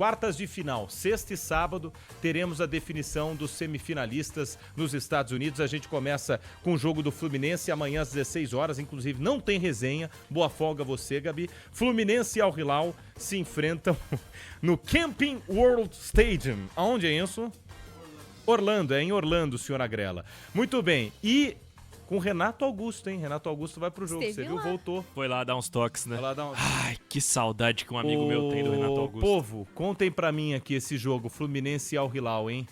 Quartas de final, sexta e sábado, teremos a definição dos semifinalistas nos Estados Unidos. A gente começa com o jogo do Fluminense amanhã às 16 horas, inclusive não tem resenha. Boa folga você, Gabi. Fluminense e Al Hilal se enfrentam no Camping World Stadium. Aonde é isso? Orlando, é em Orlando, senhora Grela. Muito bem, e com Renato Augusto, hein? Renato Augusto vai pro jogo, você viu? Voltou. Foi lá dar uns toques, né? Vai lá dar um... Ai, que saudade que um amigo meu tem do Renato Augusto. Povo, contem pra mim aqui esse jogo, Fluminense e Al Hilal, hein?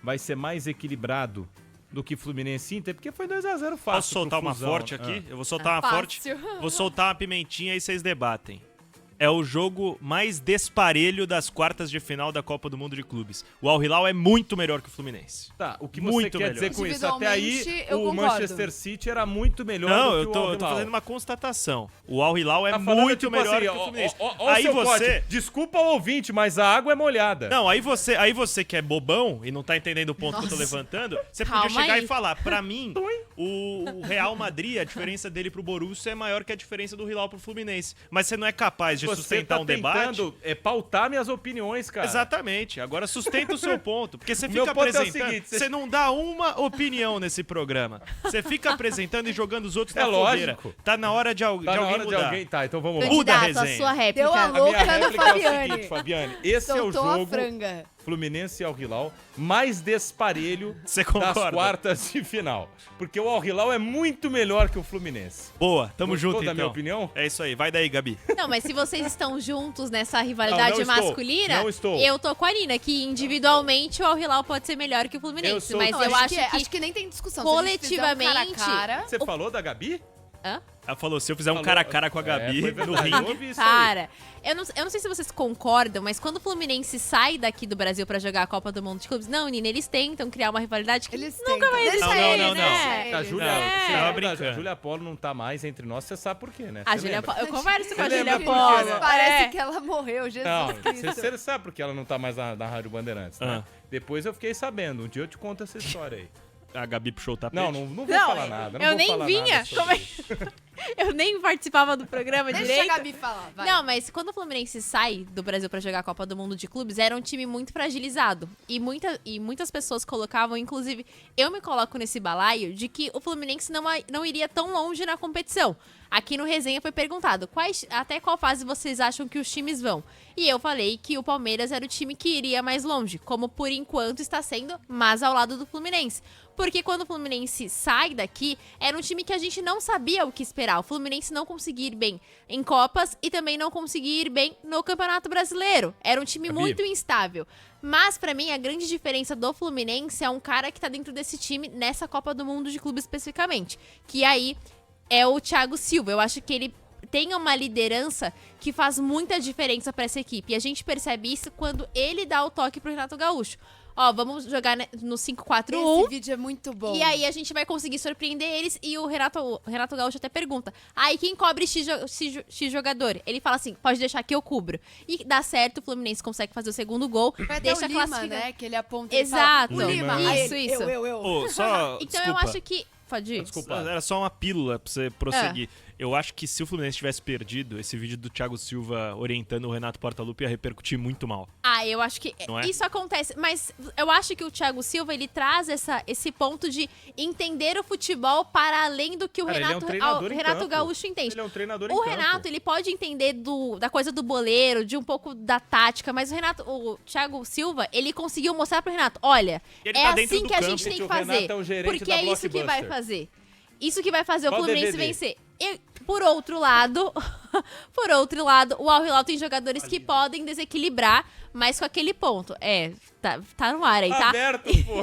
Vai ser mais equilibrado do que Fluminense e Inter, porque foi 2x0 fácil. Posso soltar uma forte aqui? Eu vou soltar uma forte. Vou soltar uma pimentinha e vocês debatem. É o jogo mais desparelho das quartas de final da Copa do Mundo de Clubes. O Al Hilal é muito melhor que o Fluminense. Tá, o que muito você quer melhor. dizer com isso? Até aí, eu o concordo. Manchester City era muito melhor Não, do eu que o tô, Al eu tô Hilal. fazendo uma constatação. O Al Hilal é Tá falando, muito tipo melhor assim, que o Fluminense. ó Aí seu você... corte. Desculpa o ouvinte, mas a água é molhada. Não, aí você que é bobão e não tá entendendo o ponto que eu tô levantando, você podia Calma chegar aí. e falar, pra mim, o Real Madrid, a diferença dele pro Borussia é maior que a diferença do Hilal pro Fluminense. Mas você não é capaz de Você sustentar tá um debate... tentando pautar minhas opiniões, cara. Exatamente. Agora sustenta o seu ponto. Porque você O meu fica ponto é o apresentando. seguinte, Você não dá uma opinião nesse programa. Você fica apresentando e jogando os outros É na fogueira. lógico. Tá na hora de, Tá de na alguém hora de mudar. alguém... Tá, então vamos lá. Muda a Candidato, a resenha. sua réplica. Deu a A minha louca no réplica é o Fabiane. seguinte, Fabiane. Esse é o Soltou a jogo franga. Fluminense e Al Hilal mais desparelho Você das concorda? quartas de final. Porque o Al Hilal é muito melhor que o Fluminense. Boa, tamo Gostou junto da então. minha opinião? É isso aí, vai daí, Gabi. Não, mas se vocês estão juntos nessa rivalidade Não estou. masculina, Não estou. eu tô com a Nina, que individualmente o Al Hilal pode ser melhor que o Fluminense. Eu sou- Mas Não, eu acho que nem tem discussão. Se a gente fizer um coletivamente- cara a cara, Você falou da Gabi? Hã? Ela falou, se eu fizer um Falou- cara a cara com a Gabi foi no verdade, eu ringue... ouvi isso aí. Para. Eu não sei se vocês concordam, mas quando o Fluminense sai daqui do Brasil pra jogar a Copa do Mundo de Clubes, não, Nina, eles tentam criar uma rivalidade que eles nunca vai tentam. existir, Deixa Não, eles, não, deixa né? eles. A Júlia, Não, você tava lembra, brincando. a Júlia Polo não tá mais entre nós, você sabe por quê, né? A Você Júlia lembra? Eu converso com a Você Júlia lembra Polo. porque ela- Parece que ela morreu, Jesus Não, Cristo. você sabe porque ela não tá mais na Rádio Bandeirantes, né? Ah. Depois eu fiquei sabendo. Um dia eu te conto essa história aí. A Gabi puxou o tapete. Não vou Não, falar nada. Não eu vou nem falar vinha. nada sobre Como é- isso. Eu nem participava do programa Deixa direito. a Gabi falar, vai. Não, mas quando o Fluminense sai do Brasil pra jogar a Copa do Mundo de Clubes, era um time muito fragilizado. E muitas pessoas colocavam, inclusive, eu me coloco nesse balaio, de que o Fluminense não iria tão longe na competição. Aqui no Resenha foi perguntado, até qual fase vocês acham que os times vão? E eu falei que o Palmeiras era o time que iria mais longe, como por enquanto está sendo, mas ao lado do Fluminense. Porque quando o Fluminense sai daqui, era um time que a gente não sabia o que esperar. O Fluminense não conseguia ir bem em Copas e também não conseguia ir bem no Campeonato Brasileiro. Era um time Gabi. muito instável. Mas, pra mim, a grande diferença do Fluminense é um cara que tá dentro desse time nessa Copa do Mundo de Clubes especificamente. Que aí é o Thiago Silva. Eu acho que ele tem uma liderança que faz muita diferença pra essa equipe. E a gente percebe isso quando ele dá o toque pro Renato Gaúcho. Ó, vamos jogar no 5-4-1. Esse vídeo é muito bom. E aí a gente vai conseguir surpreender eles. E o Renato Gaúcho até pergunta: aí quem cobre X jogador? Ele fala assim: pode deixar que eu cubro. E dá certo, o Fluminense consegue fazer o segundo gol. Foi até Deixa o Lima, classificar. né? Que ele aponta e Exato. fala, o Lima. Isso, Aí ele, isso. Eu. Ô, só, Então desculpa. eu acho que. Pode ir. Desculpa. Era só uma pílula pra você prosseguir. Eu acho que se o Fluminense tivesse perdido, esse vídeo do Thiago Silva orientando o Renato Portaluppi ia repercutir muito mal. Ah, eu acho que Não é? isso acontece, mas eu acho que o Thiago Silva, ele traz esse ponto de entender o futebol para além do que o Cara, ele é um Renato, treinador em Renato campo. Gaúcho entende. Ele é um treinador em O campo. Renato, ele pode entender da coisa do boleiro, de um pouco da tática, mas o Thiago Silva, ele conseguiu mostrar pro Renato, olha, Ele é tá dentro assim do que a campo. gente tem Gente, que o Renato fazer, é o gerente porque da é isso que vai Blockbuster. fazer. Isso que vai fazer Qual o Fluminense DVD? vencer. E, por outro lado, o Al Hilal tem jogadores que podem desequilibrar, mas com aquele ponto. Tá no ar aí, tá? Aberto, pô.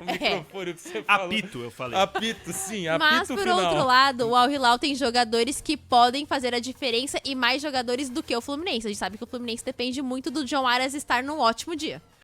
O microfone que você falou. Apito, eu falei. Apito, sim. Apito Mas, por final. outro lado, o Al Hilal tem jogadores que podem fazer a diferença e mais jogadores do que o Fluminense. A gente sabe que o Fluminense depende muito do John Arias estar num ótimo dia.